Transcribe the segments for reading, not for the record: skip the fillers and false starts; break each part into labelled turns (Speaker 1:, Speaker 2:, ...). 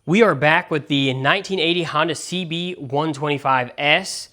Speaker 1: We are back with the 1980 Honda CB125S.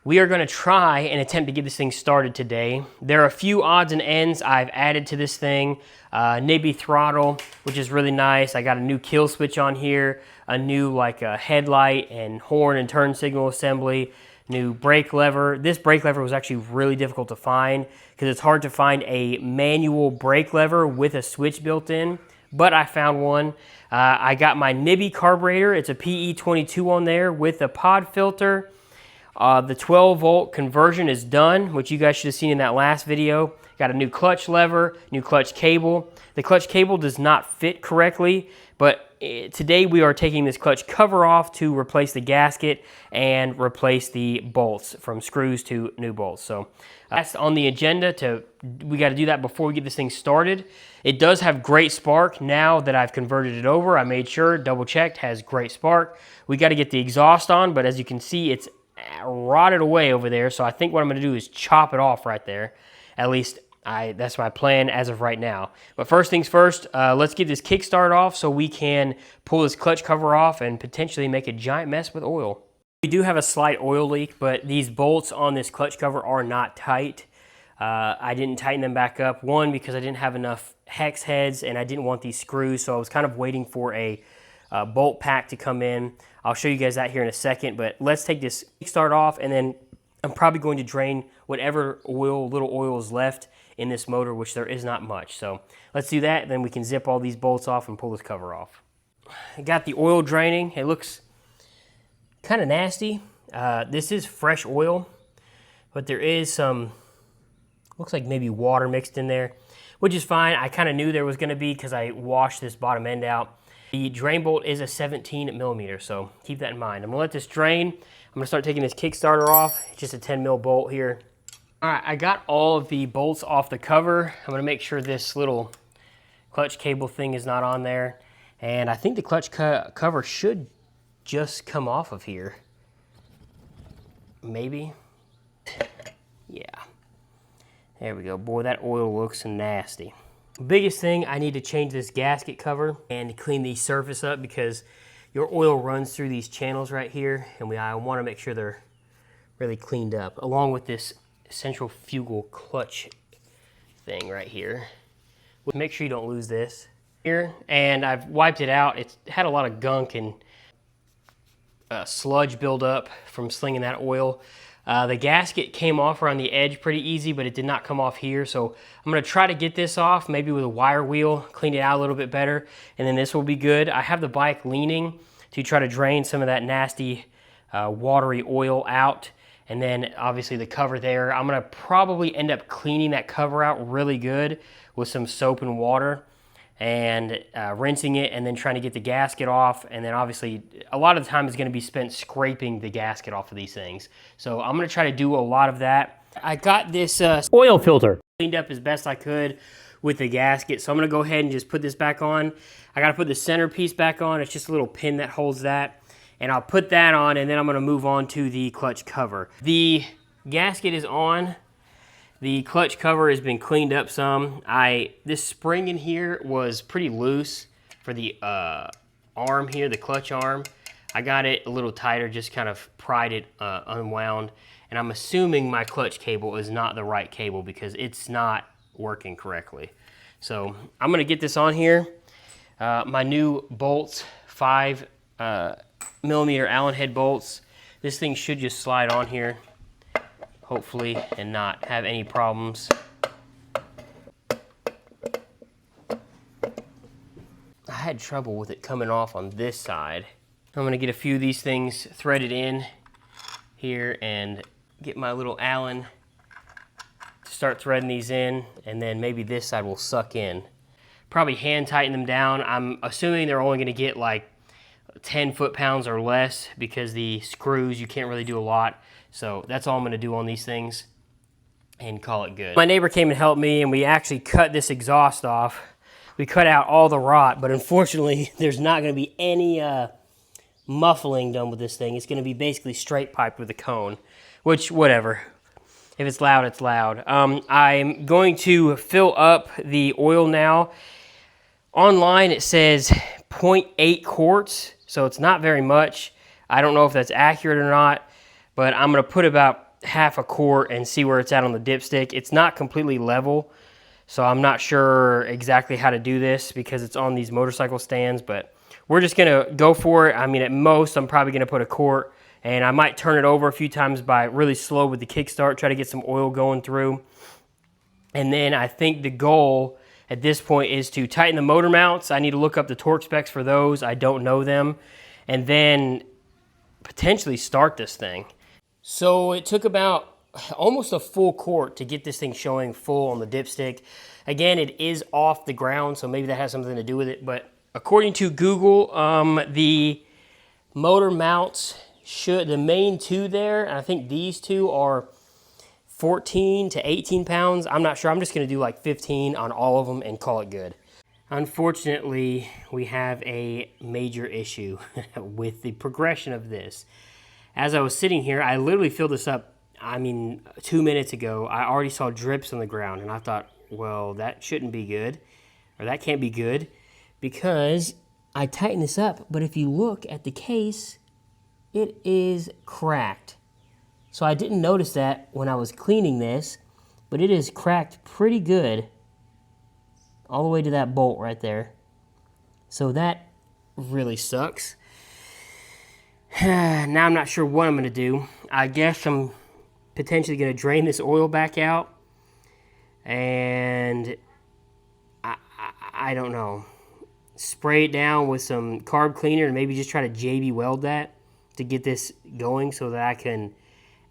Speaker 1: We are going to try and attempt to get this thing started today. There are a few odds and ends I've added to this thing. Nibby throttle, which is really nice. I got a new kill switch on here, a new headlight and horn and turn signal assembly, new brake lever. This brake lever was actually really difficult to find because it's hard to find a manual brake lever with a switch built in, but I found one. I got my Nibby carburetor. It's a PE22 on there with a pod filter. The 12 volt conversion is done, which you guys should have seen in that last video. Got a new clutch lever, new clutch cable. The clutch cable does not fit correctly, but today we are taking this clutch cover off to replace the gasket and replace the bolts from screws to new bolts. So that's on the agenda. We got to do that before we get this thing started. It does have great spark now that I've converted it over. I made sure, double checked, has great spark. We got to get the exhaust on, but as you can see, it's rotted away over there. So I think what I'm going to do is chop it off right there. At least that's my plan as of right now. But first things first, let's get this kickstart off so we can pull this clutch cover off and potentially make a giant mess with oil. We do have a slight oil leak, but these bolts on this clutch cover are not tight. I didn't tighten them back up. One, because I didn't have enough hex heads and I didn't want these screws, so I was kind of waiting for a bolt pack to come in. I'll show you guys that here in a second, but let's take this kickstart off, and then I'm probably going to drain whatever little oil is left in this motor, which there is not much. So let's do that, then we can zip all these bolts off and pull this cover off. I got the oil draining. It looks kind of nasty. This is fresh oil, but there is some, looks like maybe water mixed in there, which is fine. I kind of knew there was going to be because I washed this bottom end out. The drain bolt is a 17 millimeter, so keep that in mind. I'm gonna let this drain. I'm gonna start taking this Kickstarter off. It's just a 10 mil bolt here. All right, I got all of the bolts off the cover. I'm gonna make sure this little clutch cable thing is not on there. And I think the clutch cover should just come off of here. Maybe. Yeah. There we go. Boy, that oil looks nasty. Biggest thing, I need to change this gasket cover and clean the surface up because your oil runs through these channels right here, and I want to make sure they're really cleaned up, along with this centrifugal clutch thing right here. Make sure you don't lose this here, and I've wiped it out. It's had a lot of gunk and sludge buildup from slinging that oil. The gasket came off around the edge pretty easy, but it did not come off here. So I'm going to try to get this off, maybe with a wire wheel, clean it out a little bit better, and then this will be good. I have the bike leaning to try to drain some of that nasty watery oil out, and then obviously the cover there. I'm going to probably end up cleaning that cover out really good with some soap and water and rinsing it, and then trying to get the gasket off. And then obviously a lot of the time is going to be spent scraping the gasket off of these things. So I'm going to try to do a lot of that. I got this oil filter cleaned up as best I could with the gasket. So I'm going to go ahead and just put this back on. I got to put the centerpiece back on. It's just a little pin that holds that. And I'll put that on, and then I'm going to move on to the clutch cover. The gasket is on. The clutch cover has been cleaned up some. This spring in here was pretty loose for the arm here, the clutch arm. I got it a little tighter, just kind of pried it unwound. And I'm assuming my clutch cable is not the right cable because it's not working correctly. So I'm gonna get this on here. My new bolts, 5 millimeter Allen head bolts. This thing should just slide on here, hopefully, and not have any problems. I had trouble with it coming off on this side. I'm gonna get a few of these things threaded in here and get my little Allen to start threading these in, and then maybe this side will suck in. Probably hand tighten them down. I'm assuming they're only gonna get like 10 foot-pounds or less because the screws, you can't really do a lot. So that's all I'm going to do on these things and call it good. My neighbor came and helped me, and we actually cut this exhaust off. We cut out all the rot, but unfortunately there's not going to be any muffling done with this thing. It's going to be basically straight piped with a cone, which, whatever. If it's loud, it's loud. I'm going to fill up the oil now. Online it says 0.8 quarts. So it's not very much. I don't know if that's accurate or not, but I'm going to put about half a quart and see where it's at on the dipstick. It's not completely level, so I'm not sure exactly how to do this because it's on these motorcycle stands, but we're just going to go for it. I mean, at most, I'm probably going to put a quart, and I might turn it over a few times by really slow with the kickstart, try to get some oil going through. And then I think the goal at this point is to tighten the motor mounts. I need to look up the torque specs for those. I don't know them. And then potentially start this thing. So it took about almost a full quart to get this thing showing full on the dipstick. Again, it is off the ground, so maybe that has something to do with it. But according to Google, the motor mounts the main two there, and I think these two are 14 to 18 pounds. I'm not sure. I'm just going to do like 15 on all of them and call it good. Unfortunately, we have a major issue with the progression of this. As I was sitting here, I literally filled this up, 2 minutes ago. I already saw drips on the ground, and I thought, well, that shouldn't be good, or that can't be good, because I tightened this up, but if you look at the case, it is cracked. So I didn't notice that when I was cleaning this, but it is cracked pretty good all the way to that bolt right there. So that really sucks. Now I'm not sure what I'm going to do. I guess I'm potentially going to drain this oil back out, and I don't know. Spray it down with some carb cleaner and maybe just try to JB Weld that to get this going so that I can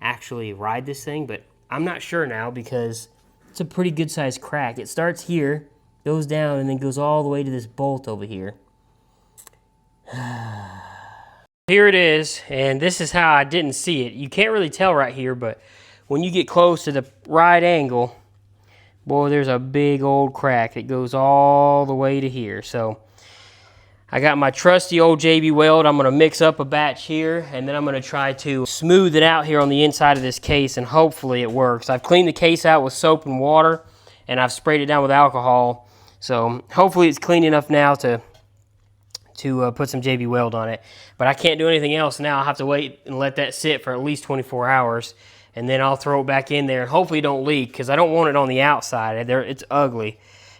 Speaker 1: actually ride this thing, but I'm not sure now because it's a pretty good sized crack. It starts here, goes down, and then goes all the way to this bolt over here. Here it is, and this is how I didn't see it. You can't really tell right here, but when you get close to the right angle, boy, there's a big old crack that goes all the way to here. So I got my trusty old JB Weld. I'm going to mix up a batch here, and then I'm going to try to smooth it out here on the inside of this case, and hopefully it works. I've cleaned the case out with soap and water, and I've sprayed it down with alcohol. So hopefully it's clean enough now to put some JB Weld on it. But I can't do anything else now. I'll have to wait and let that sit for at least 24 hours, and then I'll throw it back in there, and hopefully it don't leak, because I don't want it on the outside. It's ugly,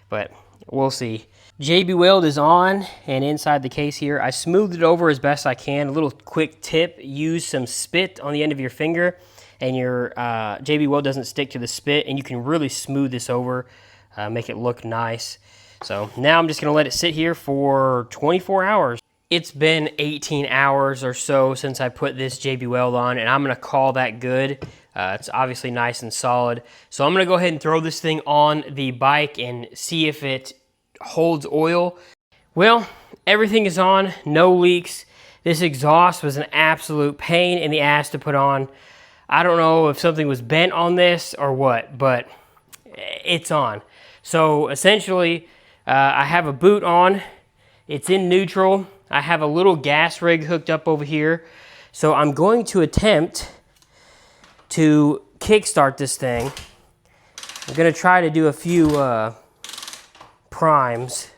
Speaker 1: but we'll see. JB Weld is on and inside the case here. I smoothed it over as best I can. A little quick tip, use some spit on the end of your finger, and your JB Weld doesn't stick to the spit, and you can really smooth this over, make it look nice. So now I'm just going to let it sit here for 24 hours. It's been 18 hours or so since I put this JB Weld on, and I'm going to call that good. It's obviously nice and solid. So I'm going to go ahead and throw this thing on the bike and see if it holds oil. Well, everything is on, no leaks. This exhaust was an absolute pain in the ass to put on. I don't know if something was bent on this or what, but it's on. So essentially, I have a boot on. It's in neutral. I have a little gas rig hooked up over here. So I'm going to attempt to kickstart this thing. I'm going to try to do a few primes.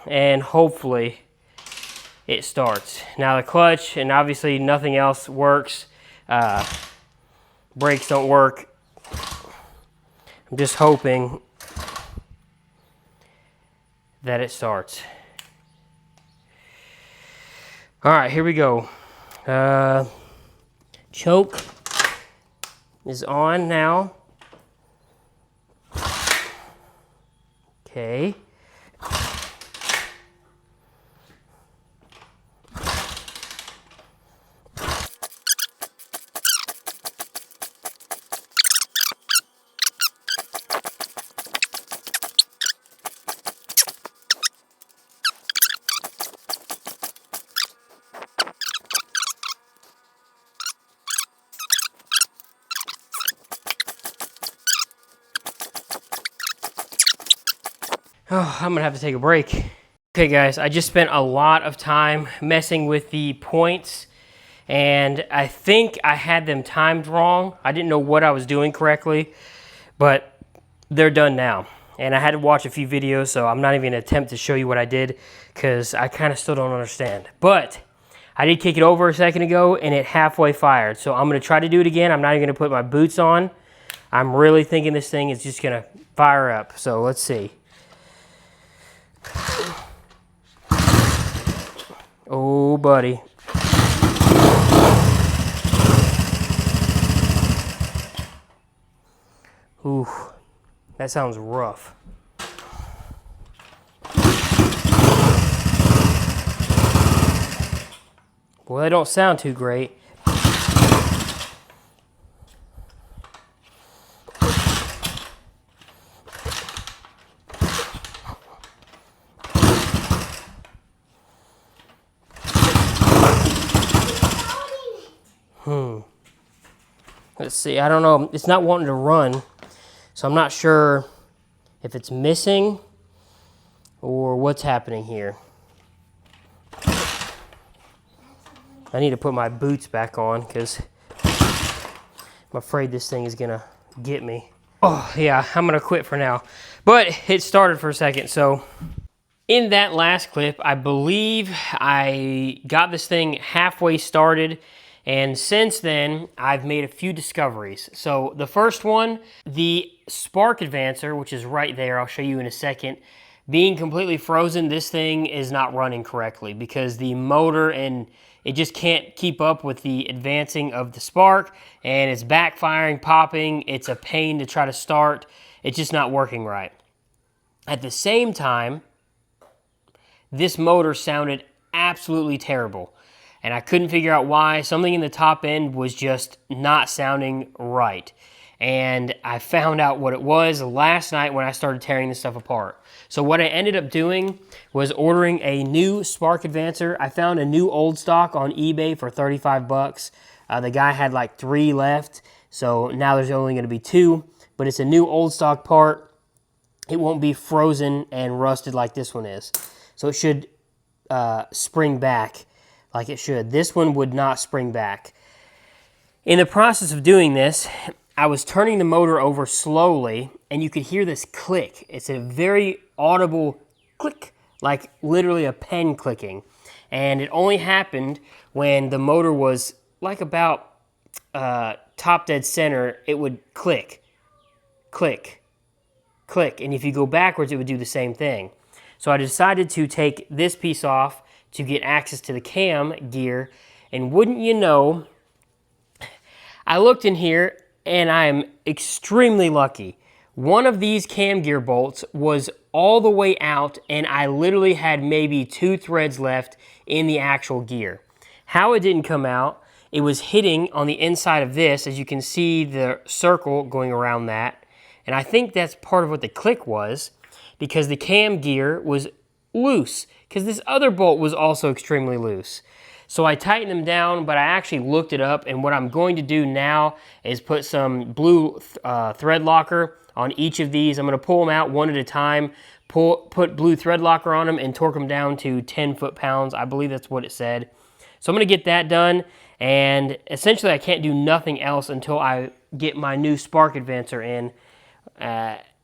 Speaker 1: And hopefully it starts. Now the clutch and obviously nothing else works. Brakes don't work. I'm just hoping that it starts. All right, here we go. Choke is on now. Okay. Oh, I'm gonna have to take a break. Okay guys, I just spent a lot of time messing with the points, and I think I had them timed wrong. I didn't know what I was doing correctly, but they're done now. and I had to watch a few videos, so I'm not even gonna attempt to show you what I did because I kind of still don't understand. But I did kick it over a second ago and it halfway fired. So I'm gonna try to do it again. I'm not even gonna put my boots on. I'm really thinking this thing is just gonna fire up. So let's see. Oh, buddy. Ooh, that sounds rough. Well, they don't sound too great. Let's see, I don't know. It's not wanting to run, so I'm not sure if it's missing or what's happening here. I need to put my boots back on because I'm afraid this thing is gonna get me. Oh yeah, I'm gonna quit for now. But it started for a second, so in that last clip, I believe I got this thing halfway started, and since then, I've made a few discoveries. So the first one, the spark advancer, which is right there, I'll show you in a second, being completely frozen, this thing is not running correctly because the motor and it just can't keep up with the advancing of the spark, and it's backfiring, popping. It's a pain to try to start. It's just not working right. At the same time, this motor sounded absolutely terrible, and I couldn't figure out why. Something in the top end was just not sounding right. And I found out what it was last night when I started tearing this stuff apart. So what I ended up doing was ordering a new spark advancer. I found a new old stock on eBay for 35 bucks. The guy had like 3 left, so now there's only going to be 2, but it's a new old stock part. It won't be frozen and rusted like this one is. So it should spring back like it should. This one would not spring back. In the process of doing this, I was turning the motor over slowly, and you could hear this click. It's a very audible click, like literally a pen clicking. And it only happened when the motor was like about top dead center. It would click, click, click. And if you go backwards, it would do the same thing. So I decided to take this piece off to get access to the cam gear. And wouldn't you know, I looked in here, and I am extremely lucky. One of these cam gear bolts was all the way out, and I literally had maybe 2 threads left in the actual gear. How it didn't come out, it was hitting on the inside of this, as you can see the circle going around that. And I think that's part of what the click was, because the cam gear was loose, because this other bolt was also extremely loose. So I tightened them down, but I actually looked it up, and what I'm going to do now is put some blue thread locker on each of these. I'm going to pull them out one at a time, put blue thread locker on them, and torque them down to 10 foot-pounds. I believe that's what it said. So I'm going to get that done, and essentially I can't do nothing else until I get my new spark advancer in,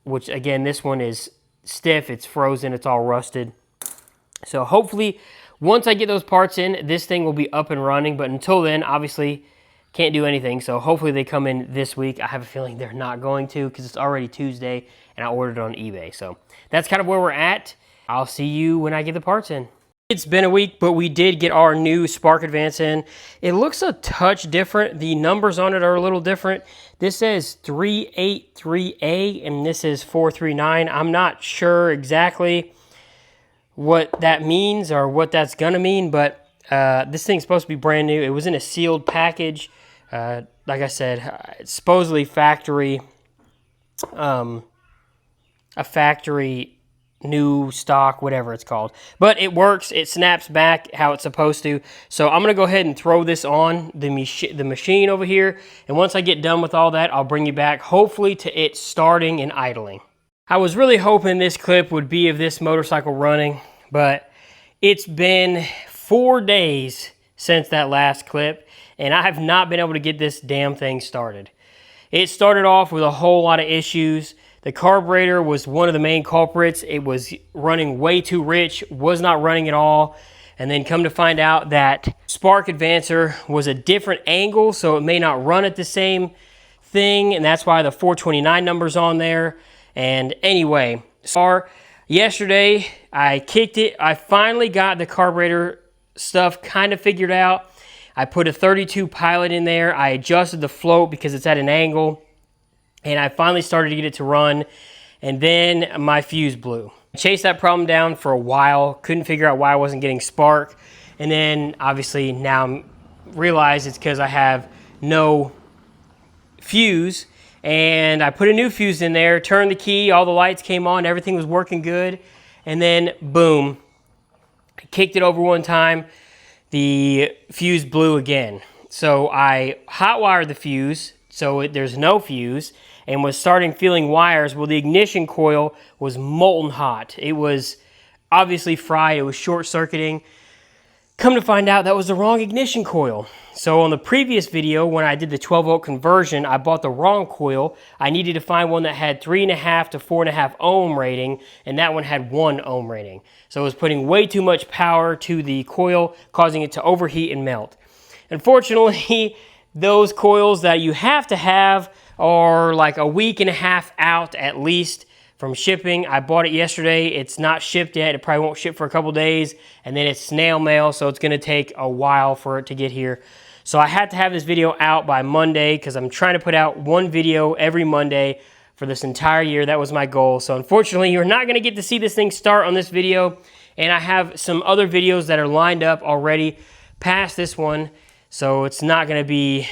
Speaker 1: which again, this one is stiff, it's frozen, it's all rusted. So hopefully, once I get those parts in, this thing will be up and running, but until then, obviously, can't do anything. So hopefully they come in this week. I have a feeling they're not going to because it's already Tuesday, and I ordered it on eBay. So that's kind of where we're at. I'll see you when I get the parts in. It's been a week, but we did get our new spark advance in. It looks a touch different. The numbers on it are a little different. This says 383A, and this is 439. I'm not sure exactly what that means or what that's gonna mean, but this thing's supposed to be brand new. It was in a sealed package. Like I said, it's supposedly factory, a factory new stock, whatever it's called. But it works. It snaps back how it's supposed to. So I'm gonna go ahead and throw this on the machine over here, and once I get done with all that, I'll bring you back, hopefully to it starting and idling. I was really hoping this clip would be of this motorcycle running, but it's been 4 days since that last clip, and I have not been able to get this damn thing started. It started off with a whole lot of issues. The carburetor was one of the main culprits. It was running way too rich, was not running at all. And then come to find out that spark advancer was a different angle, so it may not run at the same thing, and that's why the 429 number's on there. And anyway, so yesterday I kicked it. I finally got the carburetor stuff kind of figured out. I put a 32 pilot in there. I adjusted the float because it's at an angle, and I finally started to get it to run, and then my fuse blew. I chased that problem down for a while, couldn't figure out why I wasn't getting spark, and then obviously now I realize it's because I have no fuse, and I put a new fuse in there, turned the key, all the lights came on, everything was working good, and then boom, I kicked it over one time, the fuse blew again. So I hotwired the fuse, so there's no fuse, and was starting feeling wires. Well, the ignition coil was molten hot. It was obviously fried. It was short-circuiting. Come to find out that was the wrong ignition coil. So on the previous video, when I did the 12-volt conversion, I bought the wrong coil. I needed to find one that had 3.5 to 4.5 ohm rating, and that one had 1 ohm rating. So it was putting way too much power to the coil, causing it to overheat and melt. Unfortunately, those coils that you have to have are like a week and a half out at least from shipping. I bought it yesterday. It's not shipped yet. It probably won't ship for a couple days, and then it's snail mail, so it's going to take a while for it to get here. So I had to have this video out by Monday because I'm trying to put out one video every Monday for this entire year. That was my goal. So unfortunately, you're not going to get to see this thing start on this video, and I have some other videos that are lined up already past this one. So it's not going to be,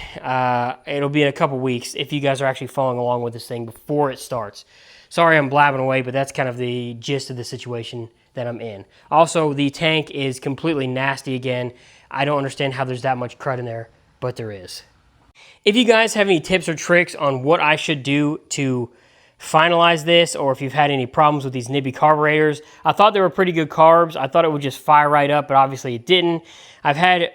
Speaker 1: it'll be in a couple weeks if you guys are actually following along with this thing before it starts. Sorry I'm blabbing away, but that's kind of the gist of the situation that I'm in. Also, the tank is completely nasty again. I don't understand how there's that much crud in there, but there is. If you guys have any tips or tricks on what I should do to finalize this, or if you've had any problems with these nibby carburetors, I thought they were pretty good carbs. I thought it would just fire right up, but obviously it didn't. I've had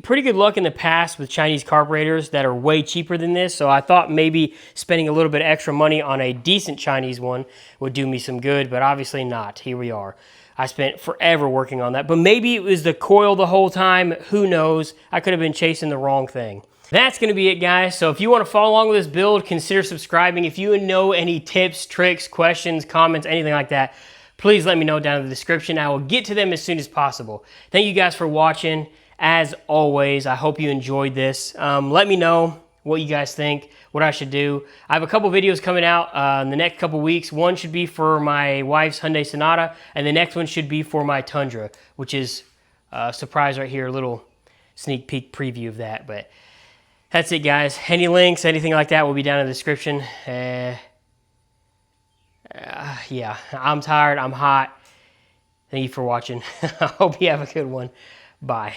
Speaker 1: pretty good luck in the past with Chinese carburetors that are way cheaper than this, so I thought maybe spending a little bit extra money on a decent Chinese one would do me some good, but obviously not. Here we are. I spent forever working on that, but maybe it was the coil the whole time. Who knows? I could have been chasing the wrong thing. That's going to be it, guys. So if you want to follow along with this build, consider subscribing. If you know any tips, tricks, questions, comments, anything like that, please let me know down in the description. I will get to them as soon as possible. Thank you guys for watching. As always, I hope you enjoyed this. Let me know what you guys think, what I should do. I have a couple videos coming out in the next couple weeks. One should be for my wife's Hyundai Sonata, and the next one should be for my Tundra, which is a surprise right here, a little sneak peek preview of that. But that's it, guys. Any links, anything like that will be down in the description. Yeah, I'm tired, I'm hot. Thank you for watching. I hope you have a good one. Bye.